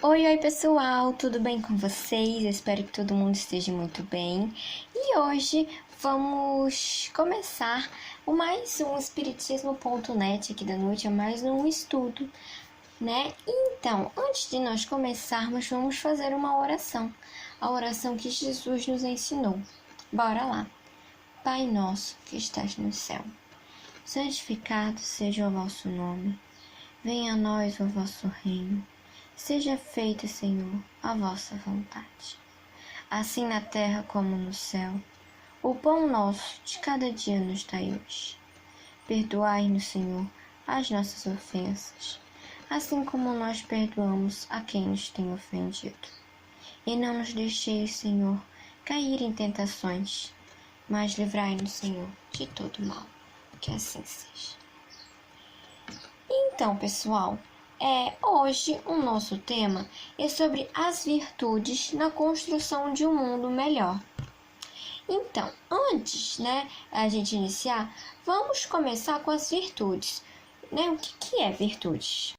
Oi pessoal, tudo bem com vocês? Eu espero que todo mundo esteja muito bem. E hoje vamos começar mais um Espiritismo.net aqui da noite, mais um estudo, né? Então, antes de nós começarmos, vamos fazer uma oração. A oração que Jesus nos ensinou. Bora lá. Pai nosso que estás no céu, santificado seja o vosso nome. Venha a nós o vosso reino. Seja feita, Senhor, a vossa vontade, assim na terra como no céu. O pão nosso de cada dia nos dai hoje. Perdoai-nos, Senhor, as nossas ofensas, assim como nós perdoamos a quem nos tem ofendido. E não nos deixeis, Senhor, cair em tentações, mas livrai-nos, Senhor, de todo mal. Que assim seja. Então, pessoal, hoje o nosso tema é sobre as virtudes na construção de um mundo melhor. Então, antes, a gente iniciar, vamos começar com as virtudes. O que é virtudes?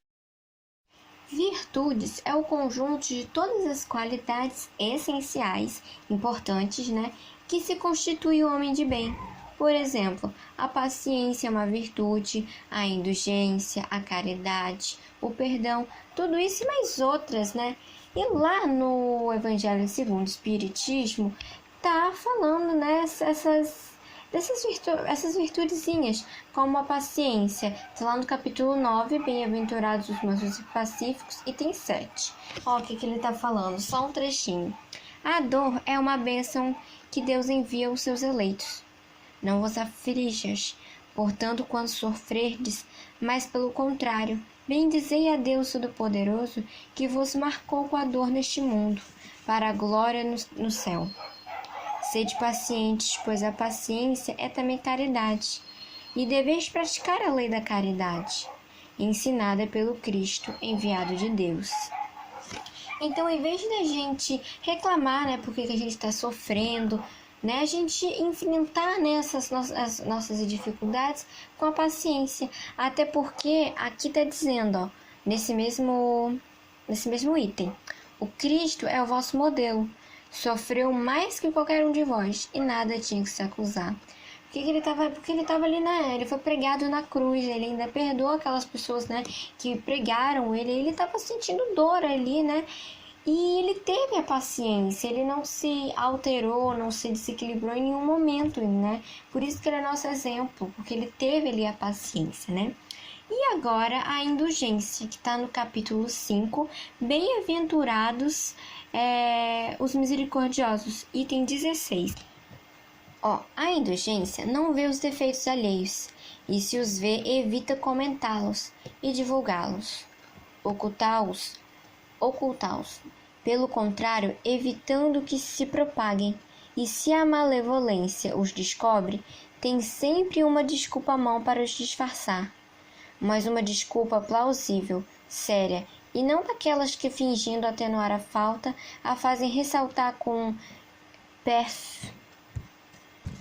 Virtudes é o conjunto de todas as qualidades essenciais, importantes, que se constitui o homem de bem. Por exemplo, a paciência é uma virtude, a indulgência, a caridade, o perdão, tudo isso e mais outras, E lá no Evangelho segundo o Espiritismo, tá falando, essas virtudezinhas, como a paciência. Tá lá no capítulo 9, Bem-aventurados os mansos e pacíficos, item 7. Ó, o que ele tá falando? Só um trechinho. A dor é uma bênção que Deus envia aos seus eleitos. Não vos aflijas, portanto, quando sofrerdes, mas pelo contrário, bendizei a Deus Todo-Poderoso, que vos marcou com a dor neste mundo, para a glória no céu. Sede pacientes, pois a paciência é também caridade, e deveis praticar a lei da caridade, ensinada pelo Cristo, enviado de Deus. Então, em vez da gente reclamar, porque que a gente está sofrendo, a gente enfrentar as nossas dificuldades com a paciência. Até porque aqui está dizendo, nesse mesmo item, o Cristo é o vosso modelo. Sofreu mais que qualquer um de vós e nada tinha que se acusar. Porque ele estava ali, ele foi pregado na cruz, ele ainda perdoou aquelas pessoas, que pregaram ele estava sentindo dor ali, E ele teve a paciência, ele não se alterou, não se desequilibrou em nenhum momento, Por isso que ele é nosso exemplo, porque ele teve ali a paciência, E agora a indulgência, que está no capítulo 5, Bem-aventurados os misericordiosos, item 16. A indulgência não vê os defeitos alheios, e se os vê, evita comentá-los e divulgá-los, ocultá-los. Pelo contrário, evitando que se propaguem, e se a malevolência os descobre, tem sempre uma desculpa à mão para os disfarçar, mas uma desculpa plausível, séria, e não daquelas que, fingindo atenuar a falta, a fazem ressaltar com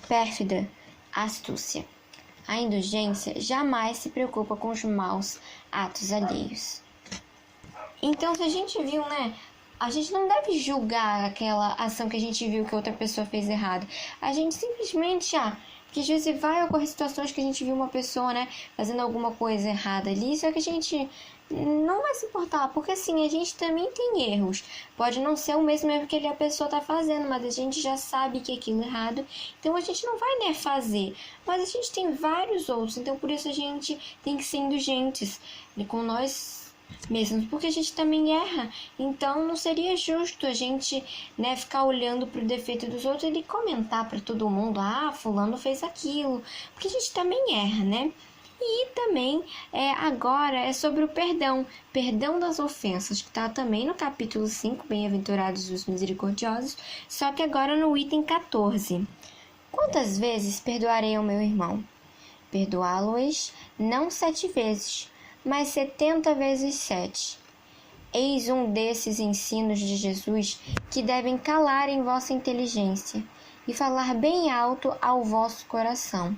pérfida astúcia. A indulgência jamais se preocupa com os maus atos alheios. Então, se a gente viu, a gente não deve julgar aquela ação que a gente viu que outra pessoa fez errado. A gente simplesmente, porque às vezes vai ocorrer situações que a gente viu uma pessoa, fazendo alguma coisa errada ali, só que a gente não vai se importar, porque assim, a gente também tem erros. Pode não ser o mesmo erro que a pessoa tá fazendo, mas a gente já sabe que aquilo é errado, então a gente não vai, fazer. Mas a gente tem vários outros, então por isso a gente tem que ser indulgentes com nós mesmo, porque a gente também erra. Então não seria justo a gente ficar olhando pro defeito dos outros e comentar para todo mundo, fulano fez aquilo, porque a gente também erra, E também agora é sobre o perdão das ofensas, que está também no capítulo 5, Bem-aventurados os misericordiosos, só que agora no item 14. Quantas vezes perdoarei ao meu irmão? Perdoá-lo-eis não 7 vezes, mas 70 vezes 7. Eis um desses ensinos de Jesus que devem calar em vossa inteligência e falar bem alto ao vosso coração.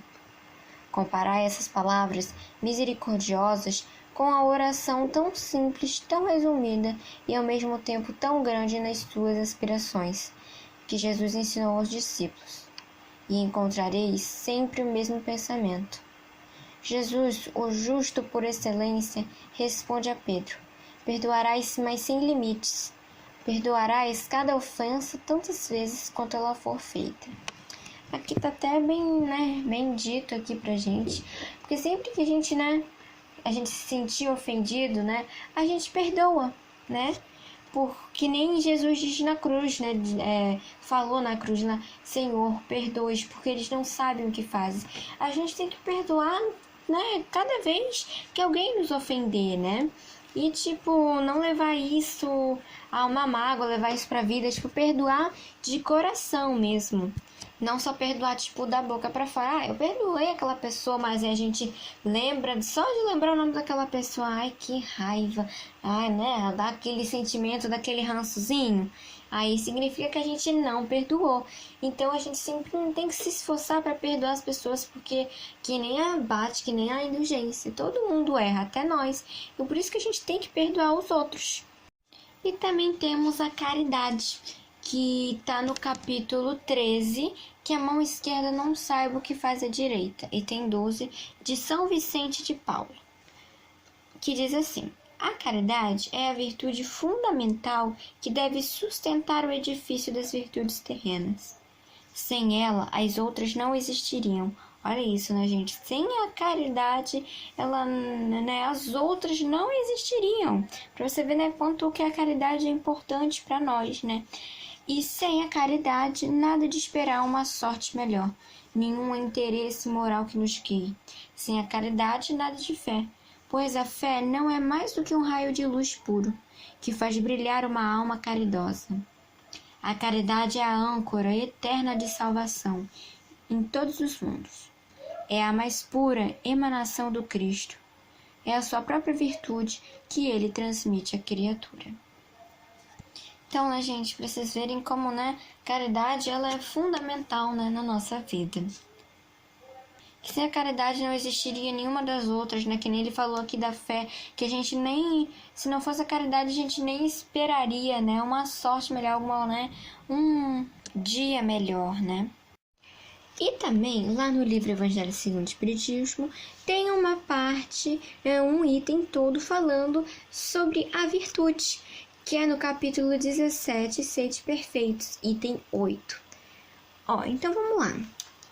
Comparai essas palavras misericordiosas com a oração tão simples, tão resumida e ao mesmo tempo tão grande nas suas aspirações, que Jesus ensinou aos discípulos. E encontrareis sempre o mesmo pensamento. Jesus, o justo por excelência, responde a Pedro: perdoarás, mas sem limites. Perdoarás cada ofensa tantas vezes quanto ela for feita. Aqui tá até bem dito aqui pra gente, porque sempre que a gente se sentir ofendido, a gente perdoa, Porque nem Jesus diz na cruz, falou na cruz lá: Senhor, perdoe-os, porque eles não sabem o que fazem. A gente tem que perdoar, cada vez que alguém nos ofender, E, não levar isso a uma mágoa, levar isso pra vida, perdoar de coração mesmo. Não só perdoar, da boca pra fora. Eu perdoei aquela pessoa, mas a gente lembra, só de lembrar o nome daquela pessoa, ai, que raiva. Dá aquele sentimento, daquele rançozinho. Aí significa que a gente não perdoou. Então a gente sempre tem que se esforçar para perdoar as pessoas, porque que nem a abate, que nem a indulgência. Todo mundo erra, até nós. E por isso que a gente tem que perdoar os outros. E também temos a caridade, que está no capítulo 13, que a mão esquerda não saiba o que faz a direita, e tem 12, de São Vicente de Paulo, que diz assim: a caridade é a virtude fundamental que deve sustentar o edifício das virtudes terrenas. Sem ela, as outras não existiriam. Olha isso, gente? Sem a caridade, as outras não existiriam. Para você ver, quanto que a caridade é importante para nós, E sem a caridade, nada de esperar uma sorte melhor, nenhum interesse moral que nos guie. Sem a caridade, nada de fé, pois a fé não é mais do que um raio de luz puro, que faz brilhar uma alma caridosa. A caridade é a âncora eterna de salvação em todos os mundos. É a mais pura emanação do Cristo. É a sua própria virtude que ele transmite à criatura. Então, gente, para vocês verem como, caridade ela é fundamental, na nossa vida. Que sem a caridade não existiria nenhuma das outras, Que nem ele falou aqui da fé, que a gente se não fosse a caridade, a gente nem esperaria, uma sorte melhor, um dia melhor, E também, lá no livro Evangelho segundo o Espiritismo, tem uma parte, um item todo falando sobre a virtude, que é no capítulo 17, Sede Perfeitos, item 8. Então vamos lá.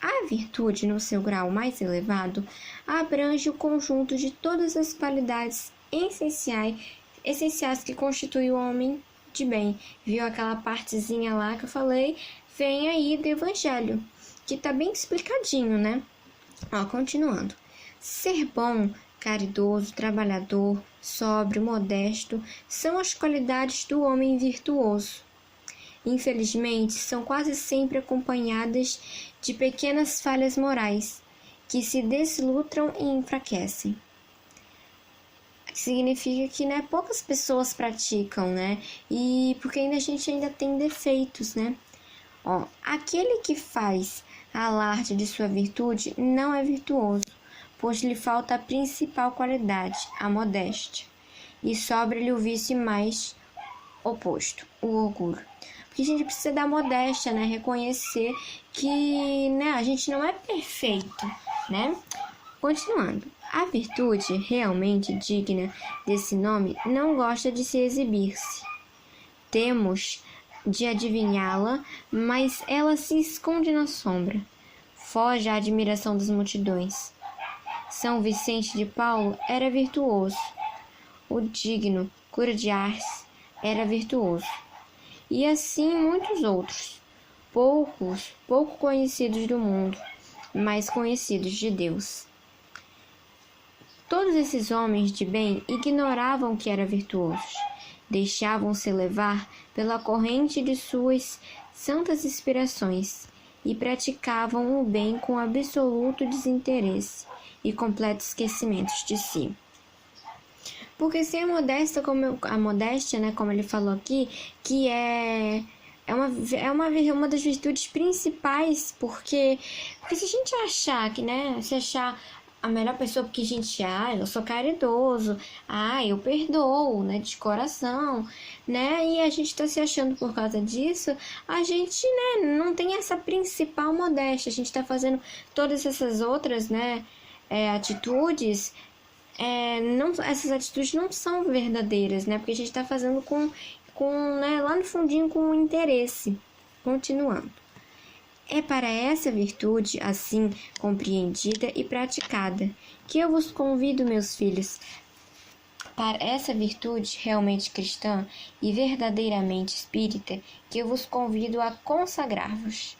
A virtude, no seu grau mais elevado, abrange o conjunto de todas as qualidades essenciais que constituem o homem de bem. Viu aquela partezinha lá que eu falei? Vem aí do Evangelho, que tá bem explicadinho, Continuando. Ser bom, caridoso, trabalhador, sóbrio, modesto, são as qualidades do homem virtuoso. Infelizmente, são quase sempre acompanhadas de pequenas falhas morais, que se deslutram e enfraquecem. Significa que, poucas pessoas praticam, E porque a gente ainda tem defeitos, Aquele que faz alarde de sua virtude não é virtuoso, pois lhe falta a principal qualidade, a modéstia, e sobra-lhe o vício mais oposto, o orgulho. Porque a gente precisa da modéstia, reconhecer que, a gente não é perfeito, Continuando. A virtude realmente digna desse nome não gosta de se exibir-se. Temos de adivinhá-la, mas ela se esconde na sombra, foge à admiração das multidões. São Vicente de Paulo era virtuoso. O digno Cura de Ars era virtuoso. E assim muitos outros, pouco conhecidos do mundo, mas conhecidos de Deus. Todos esses homens de bem ignoravam que eram virtuosos, deixavam-se levar pela corrente de suas santas inspirações e praticavam o bem com absoluto desinteresse e completo esquecimento de si. Porque sem a modéstia, como ele falou aqui, que é uma das virtudes principais, porque se a gente achar que, se achar a melhor pessoa porque a gente, eu sou caridoso, eu perdoo, né, de coração, né, e a gente tá se achando por causa disso, a gente, né, não tem essa principal modéstia, a gente tá fazendo todas essas outras, né, atitudes, essas atitudes não são verdadeiras, né, porque a gente tá fazendo né, lá no fundinho com interesse. Continuando. É para essa virtude, assim compreendida e praticada, que eu vos convido, meus filhos, para essa virtude realmente cristã e verdadeiramente espírita, que eu vos convido a consagrar-vos.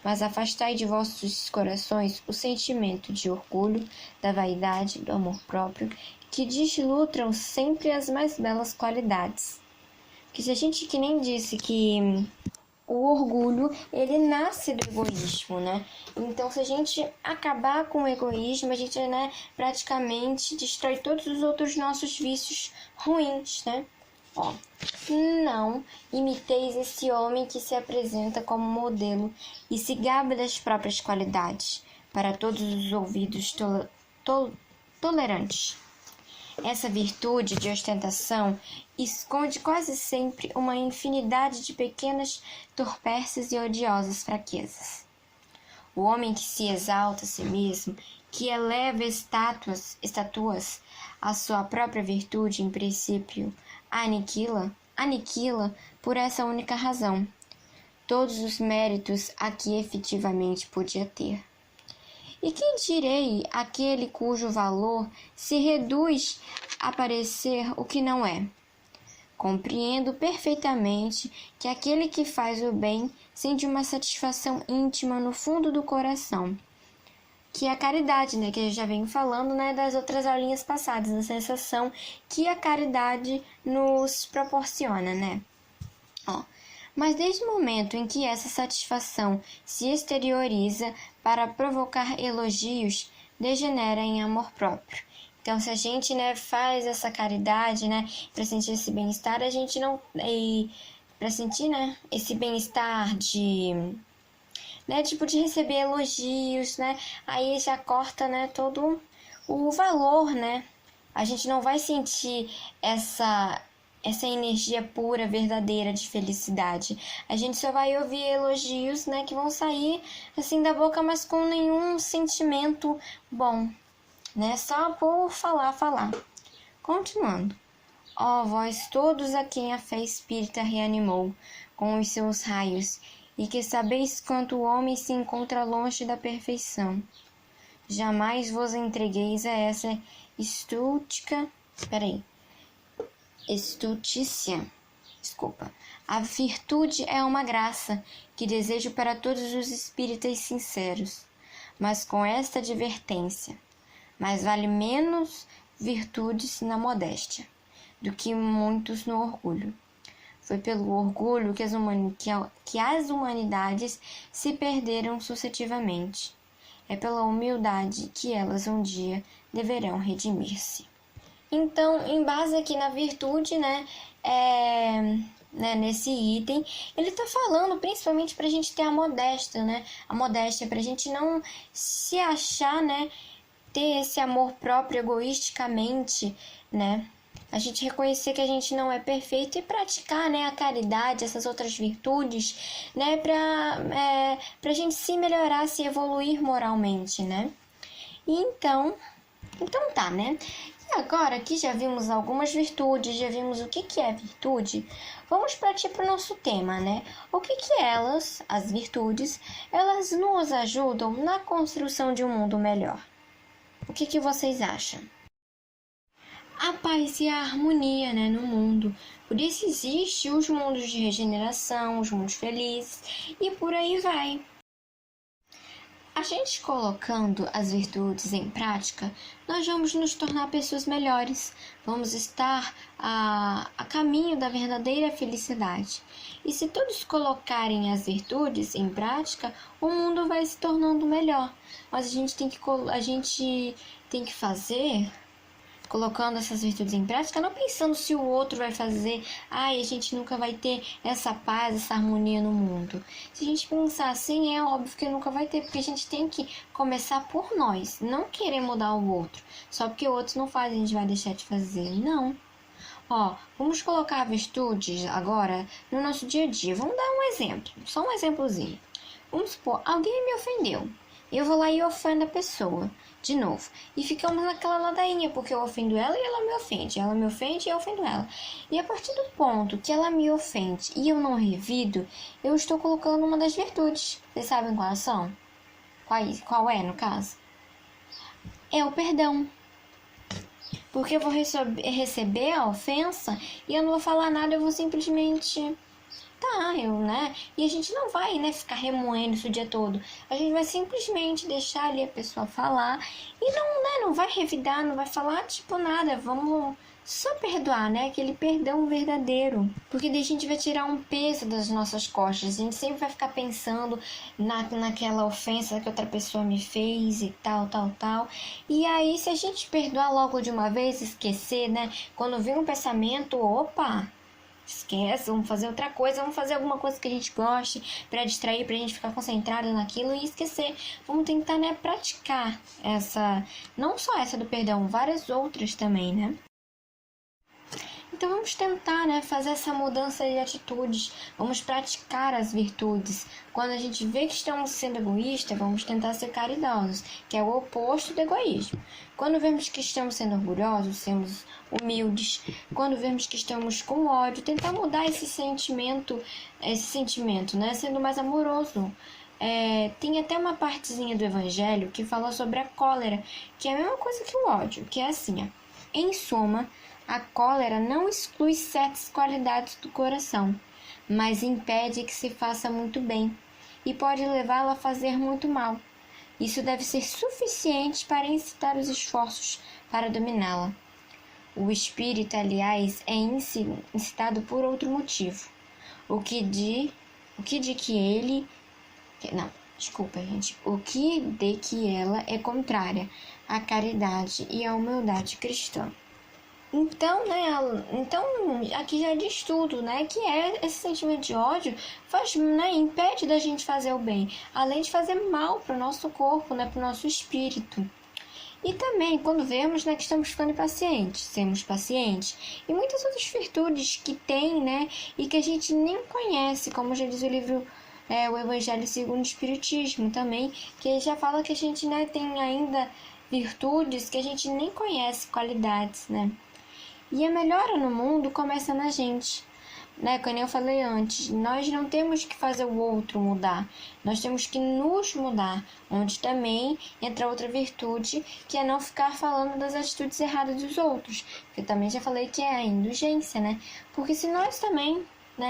Mas afastai de vossos corações o sentimento de orgulho, da vaidade, do amor próprio, que deslutram sempre as mais belas qualidades. Porque se a gente que nem disse que o orgulho, ele nasce do egoísmo, né? Então, se a gente acabar com o egoísmo, a gente, né, praticamente destrói todos os outros nossos vícios ruins, né? Não imiteis esse homem que se apresenta como modelo e se gaba das próprias qualidades, para todos os ouvidos tolerantes. Essa virtude de ostentação esconde quase sempre uma infinidade de pequenas torpezas e odiosas fraquezas. O homem que se exalta a si mesmo, que eleva estatuas à sua própria virtude, em princípio, aniquila por essa única razão todos os méritos a que efetivamente podia ter. E que direi aquele cujo valor se reduz a parecer o que não é? Compreendo perfeitamente que aquele que faz o bem sente uma satisfação íntima no fundo do coração, que é a caridade, né? Que eu já venho falando, né, das outras aulinhas passadas, a sensação que a caridade nos proporciona, né? Mas desde o momento em que essa satisfação se exterioriza para provocar elogios, degenera em amor próprio. Então, se a gente, né, faz essa caridade, né, para sentir esse bem-estar, a gente não... para sentir, né, esse bem-estar de... né, tipo, de receber elogios, né, aí já corta, né, todo o valor, né. A gente não vai sentir essa energia pura, verdadeira de felicidade. A gente só vai ouvir elogios, né, que vão sair assim da boca, mas com nenhum sentimento bom, né? Só por falar. Continuando. Vós todos a quem a fé espírita reanimou com os seus raios, e que sabeis quanto o homem se encontra longe da perfeição. Jamais vos entregueis a essa estultícia. A virtude é uma graça que desejo para todos os espíritas sinceros, mas com esta advertência: mais vale menos virtudes na modéstia do que muitos no orgulho. Foi pelo orgulho que as humanidades se perderam sucessivamente. É pela humildade que elas um dia deverão redimir-se. Então, em base aqui na virtude, né, nesse item, ele tá falando principalmente pra gente ter a modéstia, né, a modéstia, pra gente não se achar, né, ter esse amor próprio egoisticamente, né, a gente reconhecer que a gente não é perfeito e praticar, né, a caridade, essas outras virtudes, né, pra gente se melhorar, se evoluir moralmente, né. E então tá, né. E agora que já vimos algumas virtudes, já vimos o que é virtude, vamos partir para o nosso tema, né? O que elas, as virtudes, elas nos ajudam na construção de um mundo melhor? O que vocês acham? A paz e a harmonia, né, no mundo. Por isso existem os mundos de regeneração, os mundos felizes e por aí vai. A gente colocando as virtudes em prática, nós vamos nos tornar pessoas melhores, vamos estar a caminho da verdadeira felicidade. E se todos colocarem as virtudes em prática, o mundo vai se tornando melhor. Mas a gente tem que fazer colocando essas virtudes em prática, não pensando se o outro vai fazer, a gente nunca vai ter essa paz, essa harmonia no mundo. Se a gente pensar assim, é óbvio que nunca vai ter, porque a gente tem que começar por nós, não querer mudar o outro. Só porque o outro não faz, a gente vai deixar de fazer. Não. Vamos colocar virtudes agora no nosso dia a dia. Vamos dar um exemplo, só um exemplozinho. Vamos supor, alguém me ofendeu. Eu vou lá e ofendo a pessoa, de novo. E ficamos naquela ladainha, porque eu ofendo ela e ela me ofende. Ela me ofende e eu ofendo ela. E a partir do ponto que ela me ofende e eu não revido, eu estou colocando uma das virtudes. Vocês sabem quais são? Qual é, no caso? É o perdão. Porque eu vou receber a ofensa e eu não vou falar nada, eu vou simplesmente... E a gente não vai, ficar remoendo isso o dia todo. A gente vai simplesmente deixar ali a pessoa falar e não vai revidar, não vai falar nada. Vamos só perdoar, aquele perdão verdadeiro. Porque daí a gente vai tirar um peso das nossas costas. A gente sempre vai ficar pensando naquela ofensa que outra pessoa me fez e tal. E aí, se a gente perdoar logo de uma vez, esquecer, quando vir um pensamento, opa... Esquece, vamos fazer outra coisa, vamos fazer alguma coisa que a gente goste para distrair, pra gente ficar concentrado naquilo e esquecer. Vamos tentar, praticar não só essa do perdão, várias outras também, Então vamos tentar, fazer essa mudança de atitudes, vamos praticar as virtudes. Quando a gente vê que estamos sendo egoístas, vamos tentar ser caridosos, que é o oposto do egoísmo. Quando vemos que estamos sendo orgulhosos, sermos humildes. Quando vemos que estamos com ódio, tentar mudar esse sentimento, sendo mais amoroso. Tem até uma partezinha do Evangelho que fala sobre a cólera, que é a mesma coisa que o ódio, que é assim, Em suma, a cólera não exclui certas qualidades do coração, mas impede que se faça muito bem e pode levá-la a fazer muito mal. Isso deve ser suficiente para incitar os esforços para dominá-la. O espírito, aliás, é incitado por outro motivo. O que de que ela é contrária à caridade e à humildade cristã. Então, aqui já diz tudo, que esse sentimento de ódio impede da gente fazer o bem, além de fazer mal para o nosso corpo, para o nosso espírito. E também, quando vemos, que estamos ficando impacientes, sermos pacientes. E muitas outras virtudes que tem, e que a gente nem conhece, como já diz o livro o Evangelho segundo o Espiritismo também, que ele já fala que a gente, tem ainda virtudes que a gente nem conhece, qualidades, E a melhora no mundo começa na gente. Como eu falei antes, nós não temos que fazer o outro mudar, nós temos que nos mudar, onde também entra outra virtude, que é não ficar falando das atitudes erradas dos outros, que eu também já falei que é a indulgência, Porque se nós também,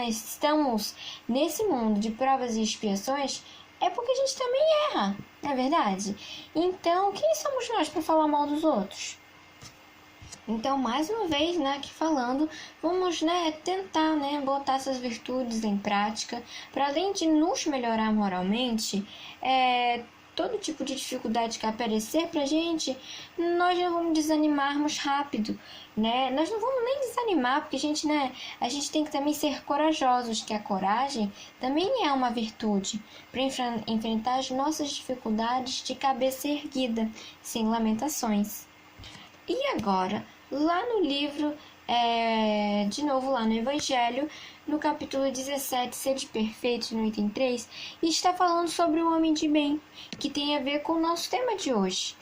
estamos nesse mundo de provas e expiações, é porque a gente também erra, não é verdade? Então, quem somos nós para falar mal dos outros? Então, mais uma vez, aqui falando, vamos, tentar, botar essas virtudes em prática, para além de nos melhorar moralmente, todo tipo de dificuldade que aparecer pra gente, nós não vamos desanimarmos rápido, Nós não vamos nem desanimar, porque a gente tem que também ser corajosos, que a coragem também é uma virtude, para enfrentar as nossas dificuldades de cabeça erguida, sem lamentações. E agora, lá no livro, de novo lá no Evangelho, no capítulo 17, Sede Perfeitos, no item 3, está falando sobre o homem de bem, que tem a ver com o nosso tema de hoje.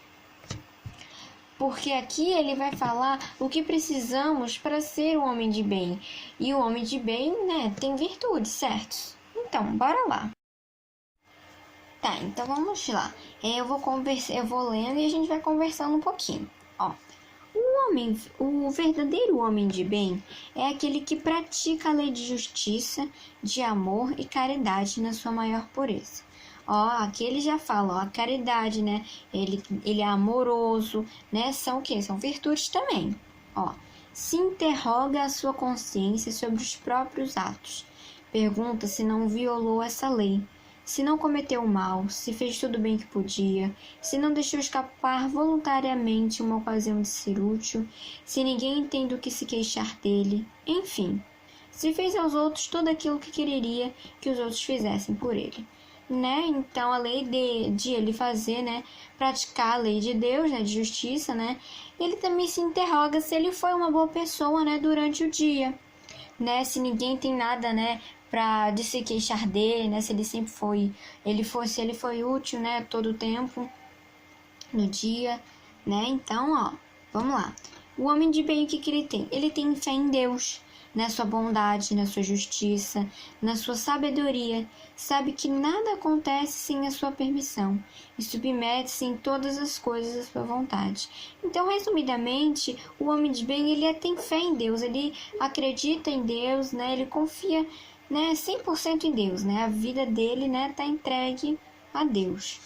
Porque aqui ele vai falar o que precisamos para ser um homem de bem. E o homem de bem, tem virtudes, certo? Então, bora lá. Tá, então vamos lá. Eu vou lendo e a gente vai conversando um pouquinho. O verdadeiro homem de bem é aquele que pratica a lei de justiça, de amor e caridade na sua maior pureza. Aqui ele já fala, a caridade, Ele é amoroso, São o quê? São virtudes também. Se interroga a sua consciência sobre os próprios atos. Pergunta se não violou essa lei, se não cometeu mal, se fez tudo bem que podia, se não deixou escapar voluntariamente uma ocasião de ser útil, se ninguém tem do que se queixar dele, enfim, se fez aos outros tudo aquilo que quereria que os outros fizessem por ele. Né? Então, a lei de ele fazer, né, praticar a lei de Deus, né, de justiça, né, ele também se interroga se ele foi uma boa pessoa, né, durante o dia, né, se ninguém tem nada, né, de se queixar dele, né, se ele sempre foi, se ele foi útil, né, todo o tempo no dia, né. Então, ó, vamos lá. O homem de bem, o que ele tem? Ele tem fé em Deus, na sua bondade, na sua justiça, na sua sabedoria, sabe que nada acontece sem a sua permissão e submete-se em todas as coisas à sua vontade. Então, resumidamente, o homem de bem, ele tem fé em Deus, ele acredita em Deus, né? Ele confia, né, 100% em Deus, né? A vida dele, né, tá entregue a Deus.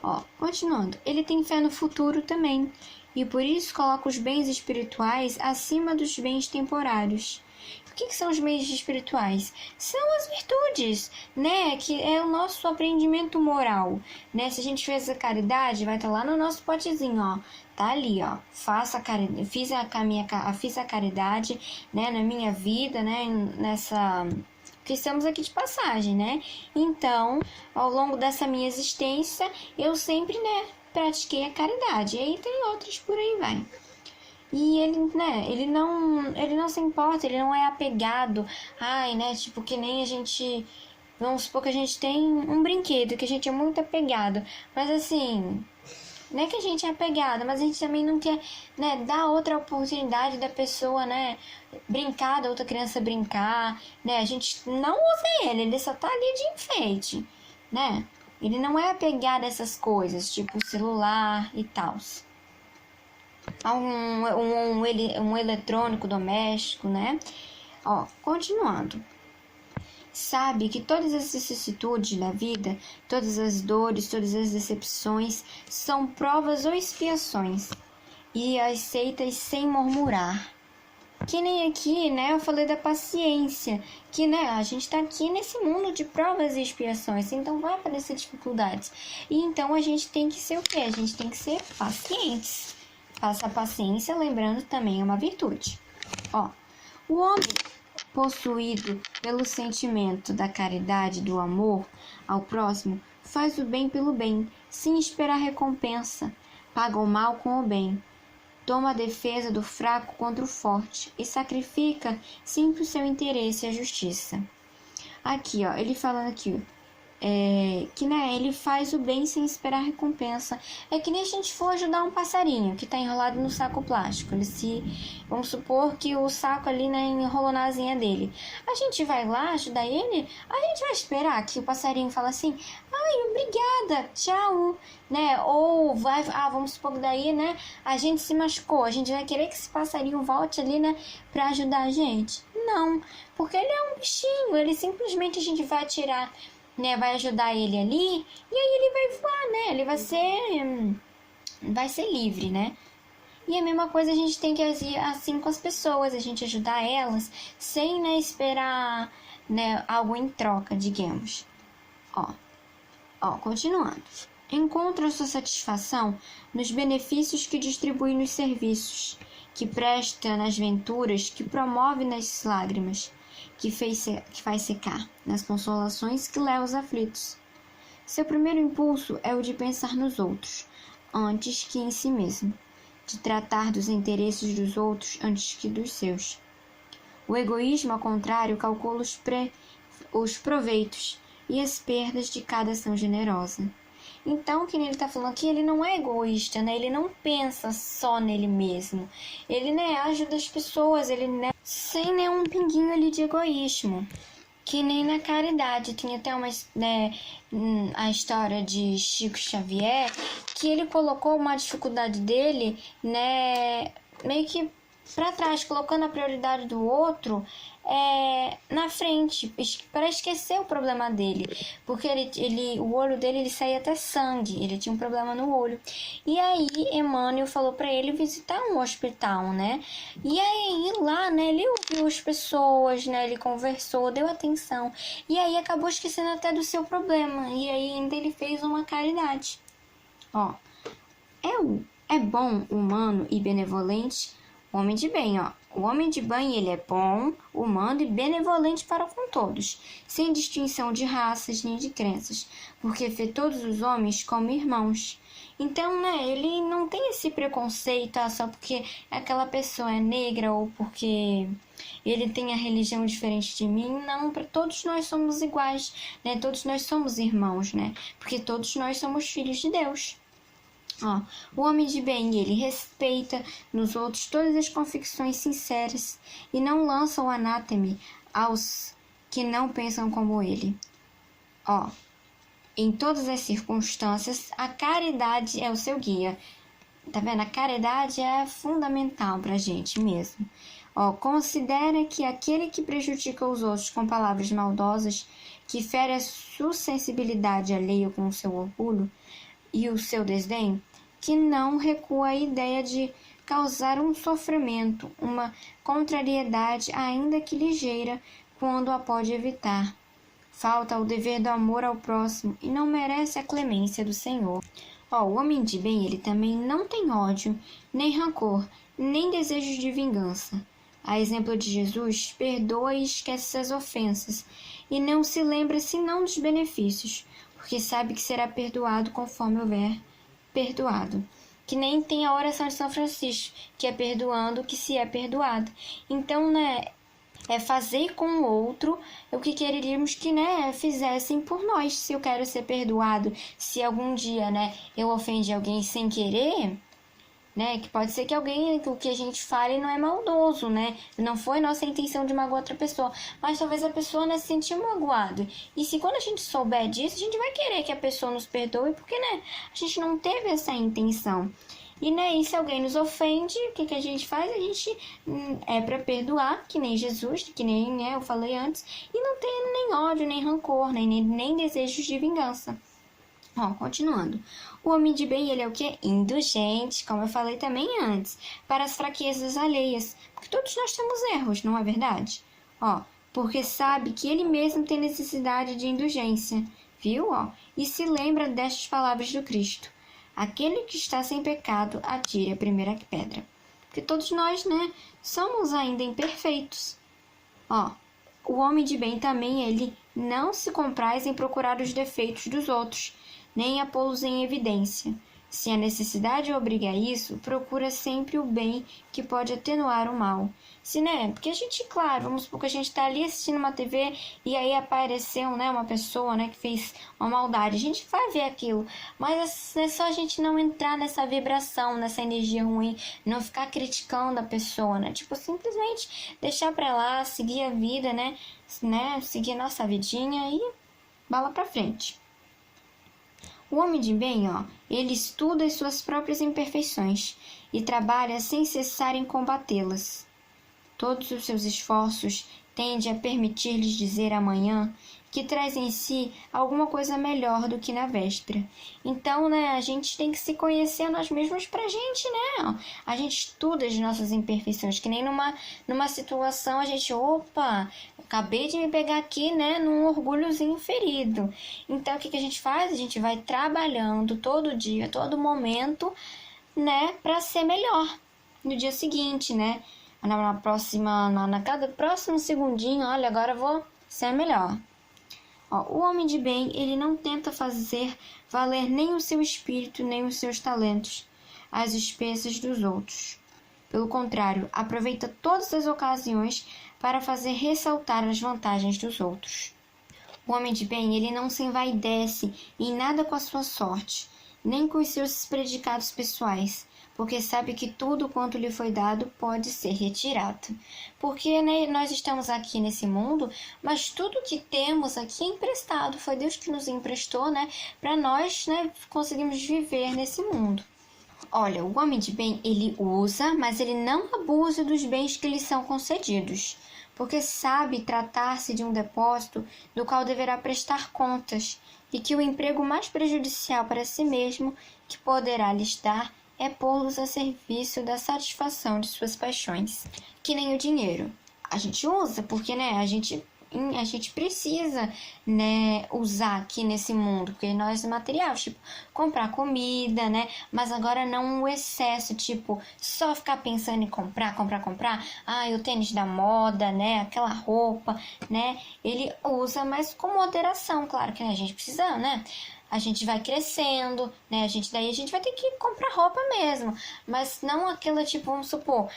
Ó, continuando, ele tem fé no futuro também, e por isso coloca os bens espirituais acima dos bens temporários. O que são os bens espirituais? São as virtudes, né? Que é o nosso aprendimento moral, né? Se a gente fez a caridade, vai estar lá no nosso potezinho, ó. Tá ali, ó. Fiz a caridade, né? Na minha vida, né? Que estamos aqui de passagem, né? Então, ao longo dessa minha existência, eu sempre, né, pratiquei a caridade. E aí tem outras por aí, vai. E ele, né, ele não se importa, ele não é apegado. Ai, né, tipo, que nem a gente... Vamos supor que a gente tem um brinquedo, que a gente é muito apegado. Mas assim... Não é que a gente é apegada, mas a gente também não quer, né, dar outra oportunidade da pessoa, né, brincar, da outra criança brincar, né, a gente não usa ele só tá ali de enfeite, né, ele não é apegado a essas coisas, tipo celular e tal. Um eletrônico doméstico, né, ó, continuando. Sabe que todas as vicissitudes da vida, todas as dores, todas as decepções são provas ou expiações, e aceitas sem murmurar. Que nem aqui, né, eu falei da paciência, que, né, a gente tá aqui nesse mundo de provas e expiações, então vai aparecer dificuldades. E então a gente tem que ser o quê? A gente tem que ser pacientes. Essa paciência, lembrando, também é uma virtude. Ó, o homem possuído pelo sentimento da caridade e do amor ao próximo, faz o bem pelo bem, sem esperar recompensa, paga o mal com o bem, toma a defesa do fraco contra o forte e sacrifica sempre o seu interesse e a justiça. Aqui, ó, ele falando aqui, que, né, ele faz o bem sem esperar recompensa. É que nem a gente for ajudar um passarinho que tá enrolado no saco plástico. Vamos supor que o saco ali, né, enrolou na asinha dele. A gente vai lá ajudar ele, a gente vai esperar que o passarinho fale assim, ai, obrigada, tchau, né? Ou vamos supor que daí, né, a gente se machucou, a gente vai querer que esse passarinho volte ali, né, pra ajudar a gente? Não, porque ele é um bichinho, ele simplesmente a gente vai tirar, né, vai ajudar ele ali, e aí ele vai voar, né, ele vai ser livre, né. E a mesma coisa a gente tem que agir assim com as pessoas, a gente ajudar elas sem, né, esperar, né, algo em troca, digamos. Continuando. Encontra sua satisfação nos benefícios que distribui nos serviços, que presta nas venturas, que promove nas lágrimas, que faz secar, nas consolações que leva os aflitos. Seu primeiro impulso é o de pensar nos outros, antes que em si mesmo, de tratar dos interesses dos outros antes que dos seus. O egoísmo, ao contrário, calcula os proveitos e as perdas de cada ação generosa. Então, que ele está falando aqui, ele não é egoísta, né? Ele não pensa só nele mesmo. Ele, né, ajuda as pessoas, ele, né, sem nenhum pinguinho ali de egoísmo. Que nem na caridade. Tem até a história de Chico Xavier, que ele colocou uma dificuldade dele, né, meio que para trás, colocando a prioridade do outro na frente, para esquecer o problema dele, porque o olho dele ele saía até sangue, ele tinha um problema no olho. E aí Emmanuel falou para ele visitar um hospital, né? E aí lá, né, ele ouviu as pessoas, né, ele conversou, deu atenção, e aí acabou esquecendo até do seu problema, e aí ainda ele fez uma caridade. Ó, é bom, humano e benevolente o homem de bem, ó. O homem de bem, ele é bom, humano e benevolente para com todos, sem distinção de raças nem de crenças, porque vê todos os homens como irmãos. Então, né, ele não tem esse preconceito só porque aquela pessoa é negra ou porque ele tem a religião diferente de mim. Não, para todos nós somos iguais, né? Todos nós somos irmãos, né? Porque todos nós somos filhos de Deus. Ó, o homem de bem, ele respeita nos outros todas as convicções sinceras e não lança o anátema aos que não pensam como ele. Ó, em todas as circunstâncias, a caridade é o seu guia. Tá vendo? A caridade é fundamental pra gente mesmo. Ó, considera que aquele que prejudica os outros com palavras maldosas, que fere a sua sensibilidade alheia com o seu orgulho e o seu desdém, que não recua a ideia de causar um sofrimento, uma contrariedade, ainda que ligeira, quando a pode evitar. Falta o dever do amor ao próximo e não merece a clemência do Senhor. Ó, o homem de bem, ele também não tem ódio, nem rancor, nem desejo de vingança. A exemplo de Jesus, perdoa e esquece as ofensas, e não se lembra senão dos benefícios, porque sabe que será perdoado conforme houver perdoado. Que nem tem a oração de São Francisco, que é perdoando o que se é perdoado. Então, né, é fazer com o outro o que quereríamos que, né, fizessem por nós. Se eu quero ser perdoado, se algum dia, né, eu ofendi alguém sem querer, né, que pode ser que alguém, o que a gente fale não é maldoso, né, não foi nossa intenção de magoar outra pessoa, mas talvez a pessoa, né, se sentiu magoada. E se quando a gente souber disso, a gente vai querer que a pessoa nos perdoe, porque, né, a gente não teve essa intenção. E, né, e se alguém nos ofende, o que a gente faz? A gente é para perdoar, que nem Jesus, que nem, né, eu falei antes, e não ter nem ódio, nem rancor, nem desejos de vingança. Ó, continuando. O homem de bem, ele é o quê? Indulgente, como eu falei também antes, para as fraquezas alheias, porque todos nós temos erros, não é verdade? Ó, porque sabe que ele mesmo tem necessidade de indulgência, viu? Ó, e se lembra destas palavras do Cristo. Aquele que está sem pecado, atire a primeira pedra. Porque todos nós, né, somos ainda imperfeitos. Ó, o homem de bem também, ele não se compraz em procurar os defeitos dos outros, nem a pô-los em evidência. Se a necessidade obriga a isso, procura sempre o bem que pode atenuar o mal. Se, né, porque a gente, claro, vamos supor que a gente está ali assistindo uma TV e aí apareceu, né, uma pessoa, né, que fez uma maldade. A gente vai ver aquilo, mas é só a gente não entrar nessa vibração, nessa energia ruim, não ficar criticando a pessoa, né, tipo, simplesmente deixar pra lá, seguir a vida, né, seguir a nossa vidinha e bala pra frente. O homem de bem, ó, ele estuda as suas próprias imperfeições e trabalha sem cessar em combatê-las. Todos os seus esforços tendem a permitir-lhes dizer amanhã que traz em si alguma coisa melhor do que na véspera. Então, né, a gente tem que se conhecer nós mesmos pra gente, né? A gente estuda as nossas imperfeições, que nem numa situação a gente, opa, acabei de me pegar aqui, né, num orgulhozinho ferido. Então, o que a gente faz? A gente vai trabalhando todo dia, todo momento, né, pra ser melhor no dia seguinte, né? Cada próximo segundinho, olha, agora eu vou ser melhor. Ó, o homem de bem, ele não tenta fazer valer nem o seu espírito, nem os seus talentos, às expensas dos outros. Pelo contrário, aproveita todas as ocasiões para fazer ressaltar as vantagens dos outros. O homem de bem, ele não se envaidece em nada com a sua sorte, nem com os seus predicados pessoais, porque sabe que tudo quanto lhe foi dado pode ser retirado. Porque, né, nós estamos aqui nesse mundo, mas tudo que temos aqui é emprestado. Foi Deus que nos emprestou, né, para nós, né, conseguirmos viver nesse mundo. Olha, o homem de bem, ele usa, mas ele não abusa dos bens que lhe são concedidos, porque sabe tratar-se de um depósito do qual deverá prestar contas, e que o emprego mais prejudicial para si mesmo que poderá lhes dar é pô-los a serviço da satisfação de suas paixões, que nem o dinheiro. A gente usa porque, né, a gente precisa, né, usar aqui nesse mundo, porque nós é material, tipo, comprar comida, né, mas agora não o excesso, tipo, só ficar pensando em comprar, o tênis da moda, né, aquela roupa, né, ele usa, mas com moderação, claro que a gente precisa, né, a gente vai crescendo, né, daí a gente vai ter que comprar roupa mesmo, mas não aquela, tipo, vamos supor,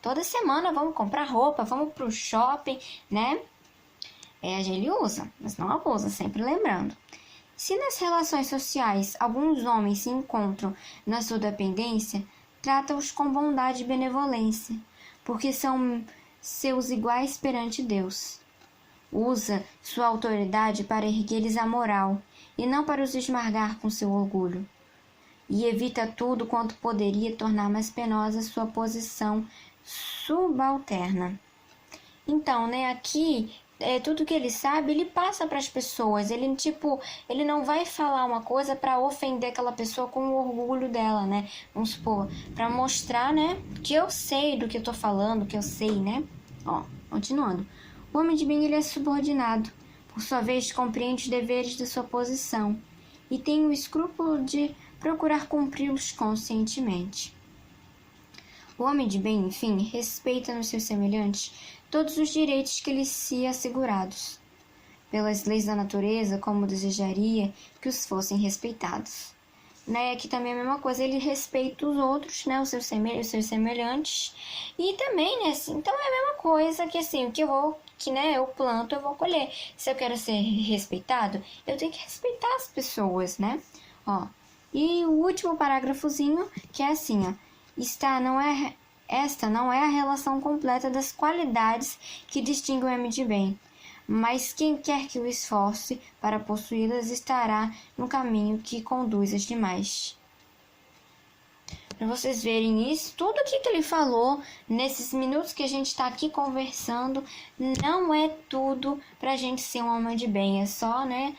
toda semana vamos comprar roupa, vamos pro shopping, né? Ele usa, mas não abusa, sempre lembrando. Se nas relações sociais alguns homens se encontram na sua dependência, trata-os com bondade e benevolência, porque são seus iguais perante Deus. Usa sua autoridade para erguer-lhes a moral, e não para os esmagar com seu orgulho. E evita tudo quanto poderia tornar mais penosa sua posição subalterna. Então, né, aqui, tudo que ele sabe, ele passa para as pessoas. Ele não vai falar uma coisa para ofender aquela pessoa com o orgulho dela, né? Vamos supor, para mostrar, né, que eu sei do que eu tô falando, que eu sei, né? Ó, continuando. O homem de bem, ele é subordinado. Por sua vez, compreende os deveres de sua posição e tem o escrúpulo de procurar cumpri-los conscientemente. O homem de bem, enfim, respeita nos seus semelhantes todos os direitos que lhes se assegurados, pelas leis da natureza, como desejaria que os fossem respeitados. Né? Aqui também é a mesma coisa, ele respeita os outros, né? Os seus semelhantes, e também, né? Assim, então é a mesma coisa que assim, eu planto, eu vou colher. Se eu quero ser respeitado, eu tenho que respeitar as pessoas, né? Ó, e o último parágrafozinho, que é assim, ó. Esta não é a relação completa das qualidades que distinguem o homem de bem, mas quem quer que o esforce para possuí-las estará no caminho que conduz às demais. Para vocês verem isso, tudo aqui que ele falou, nesses minutos que a gente está aqui conversando, não é tudo para a gente ser um homem de bem, é só, né,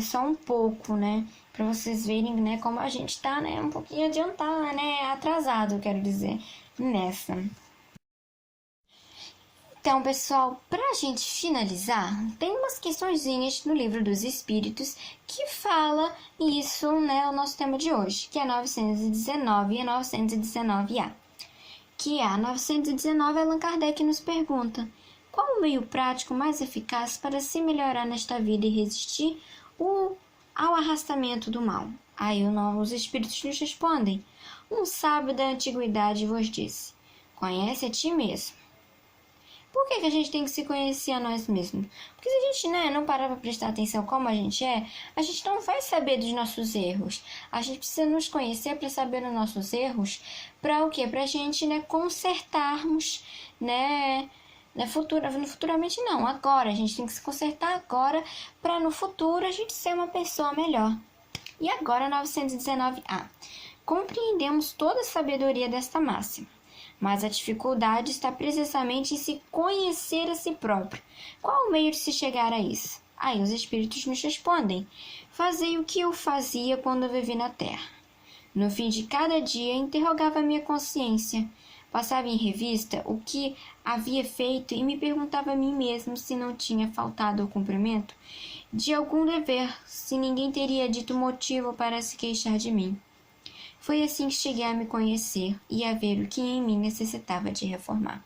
só um pouco, né, para vocês verem, né, como a gente está, né, um pouquinho adiantado, né, atrasado, quero dizer, nessa. Então, pessoal, para a gente finalizar, tem umas questõezinhas no Livro dos Espíritos que fala isso, né, o nosso tema de hoje, que é 919 e 919A. Que a 919, Allan Kardec nos pergunta: qual o meio prático mais eficaz para se melhorar nesta vida e resistir ao arrastamento do mal? Aí os Espíritos nos respondem: um sábio da antiguidade vos disse: conhece a ti mesmo. Por que a gente tem que se conhecer a nós mesmos? Porque se a gente, né, não parar para prestar atenção como a gente não vai saber dos nossos erros. A gente precisa nos conhecer para saber os nossos erros. Para o quê? Para a gente, né, consertarmos, né, futuramente não, agora. A gente tem que se consertar agora para no futuro a gente ser uma pessoa melhor. E agora, 919A. Compreendemos toda a sabedoria desta máxima. Mas a dificuldade está precisamente em se conhecer a si próprio. Qual o meio de se chegar a isso? Aí os espíritos nos respondem: fazei o que eu fazia quando eu vivi na terra. No fim de cada dia, interrogava minha consciência, passava em revista o que havia feito e me perguntava a mim mesmo se não tinha faltado ao cumprimento de algum dever, se ninguém teria dito motivo para se queixar de mim. Foi assim que cheguei a me conhecer e a ver o que em mim necessitava de reformar.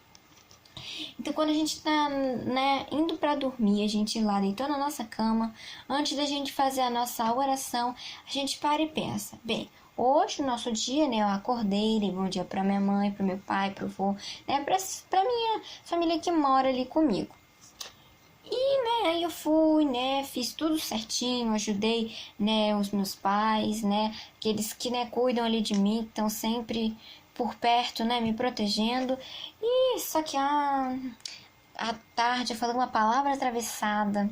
Então, quando a gente está, né, indo para dormir, a gente lá deitou na nossa cama, antes da gente fazer a nossa oração, a gente para e pensa: bem, hoje, no nosso dia, né, eu acordei, dei bom dia para minha mãe, para meu pai, para o vô, né, para minha família que mora ali comigo. E, né, aí eu fui, né, fiz tudo certinho, ajudei, né, os meus pais, né, aqueles que, né, cuidam ali de mim, estão sempre por perto, né, me protegendo. E só que à tarde eu falei uma palavra atravessada.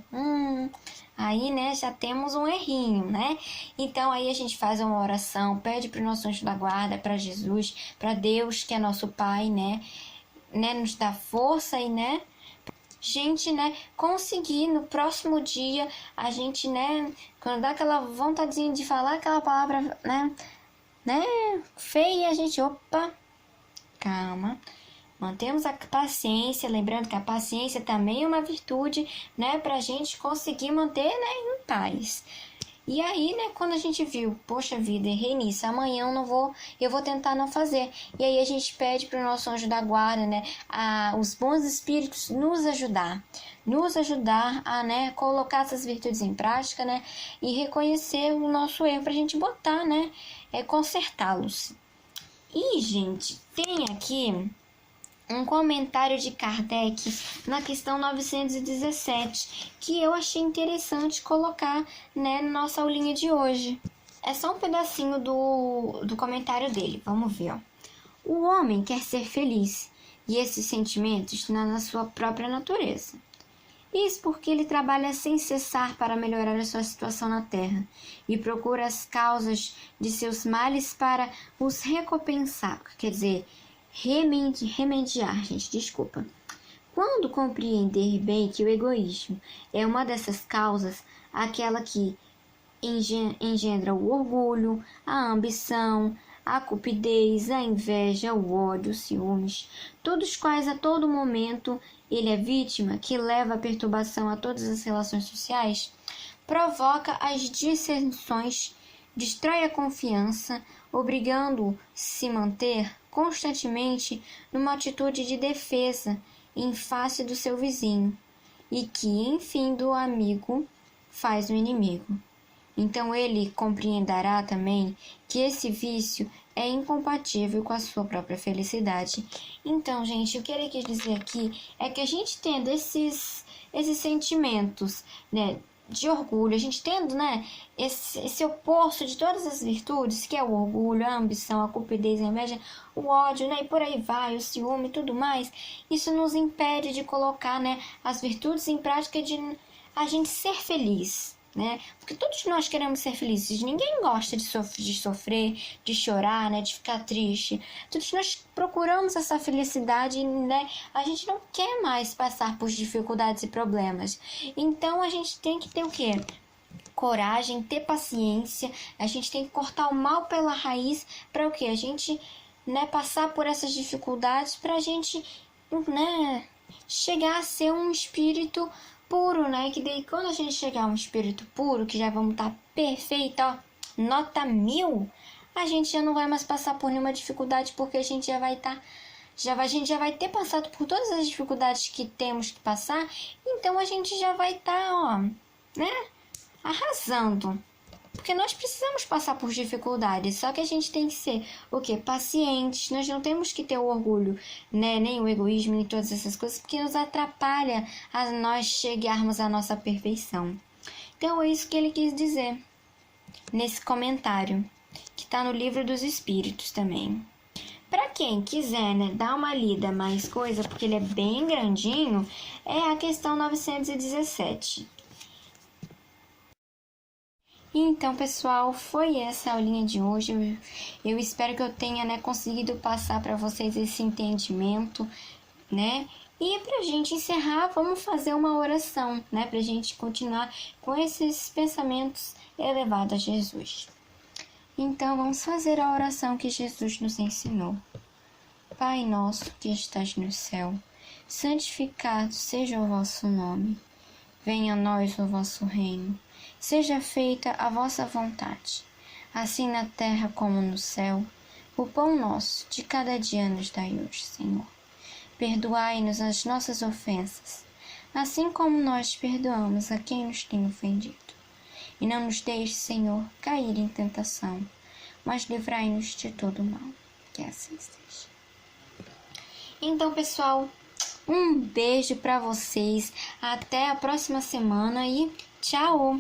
Aí, né, já temos um errinho, né? Então, aí a gente faz uma oração, pede para o nosso anjo da guarda, para Jesus, para Deus, que é nosso Pai, né? Nos dá força e, né? Gente, né, conseguir no próximo dia, a gente, né, quando dá aquela vontadezinha de falar aquela palavra, né, feia, a gente, opa, calma. Mantemos a paciência, lembrando que a paciência também é uma virtude, né, pra gente conseguir manter, né, em paz. E aí, né, quando a gente viu, poxa vida, errei nisso, amanhã eu vou tentar não fazer. E aí a gente pede pro nosso anjo da guarda, né, os bons espíritos nos ajudar a, né, colocar essas virtudes em prática, né, e reconhecer o nosso erro pra gente botar, né, consertá-los. E, gente, tem aqui um comentário de Kardec na questão 917, que eu achei interessante colocar, né, na nossa aulinha de hoje. É só um pedacinho do comentário dele, vamos ver. Ó. O homem quer ser feliz, e esse sentimento está na sua própria natureza. Isso porque ele trabalha sem cessar para melhorar a sua situação na Terra, e procura as causas de seus males para os recompensar, quer dizer, remediar, gente, desculpa. Quando compreender bem que o egoísmo é uma dessas causas, aquela que engendra o orgulho, a ambição, a cupidez, a inveja, o ódio, os ciúmes, todos os quais a todo momento ele é vítima, que leva a perturbação a todas as relações sociais, provoca as dissensões, destrói a confiança, obrigando-o a se manter constantemente numa atitude de defesa em face do seu vizinho, e que, enfim, do amigo faz o inimigo. Então ele compreenderá também que esse vício é incompatível com a sua própria felicidade. Então, gente, o que ele quis dizer aqui é que a gente tendo esses sentimentos, né, de orgulho, a gente tendo, né, esse oposto de todas as virtudes, que é o orgulho, a ambição, a cupidez, a inveja, o ódio, né, e por aí vai, o ciúme e tudo mais, isso nos impede de colocar, né, as virtudes em prática, de a gente ser feliz, né, porque todos nós queremos ser felizes, ninguém gosta de sofrer, de chorar, né, de ficar triste, todos nós procuramos essa felicidade, né, a gente não quer mais passar por dificuldades e problemas, então a gente tem que ter o quê? Coragem, ter paciência, a gente tem que cortar o mal pela raiz, para o quê? A gente, né, passar por essas dificuldades, para a gente, né, chegar a ser um espírito puro, né? Que daí quando a gente chegar a um espírito puro, que já vamos estar perfeito, ó, nota 1000, a gente já não vai mais passar por nenhuma dificuldade, porque a gente já vai estar, a gente já vai ter passado por todas as dificuldades que temos que passar, então a gente já vai estar, ó, né, arrasando. Porque nós precisamos passar por dificuldades, só que a gente tem que ser o quê? Pacientes, nós não temos que ter o orgulho, né? Nem o egoísmo, nem todas essas coisas, porque nos atrapalha a nós chegarmos à nossa perfeição. Então é isso que ele quis dizer nesse comentário, que está no Livro dos Espíritos também. Para quem quiser, né, dar uma lida mais coisa, porque ele é bem grandinho, é a questão 917. Então, pessoal, foi essa a aulinha de hoje. Eu espero que eu tenha, né, conseguido passar para vocês esse entendimento, né? E pra gente encerrar, vamos fazer uma oração, né? Pra gente continuar com esses pensamentos elevados a Jesus. Então, vamos fazer a oração que Jesus nos ensinou. Pai nosso que estás no céu, santificado seja o vosso nome. Venha a nós o vosso reino. Seja feita a vossa vontade, assim na terra como no céu. O pão nosso de cada dia nos dai hoje, Senhor. Perdoai-nos as nossas ofensas, assim como nós perdoamos a quem nos tem ofendido. E não nos deixe, Senhor, cair em tentação, mas livrai-nos de todo mal. Que assim seja. Então, pessoal, um beijo para vocês. Até a próxima semana e tchau!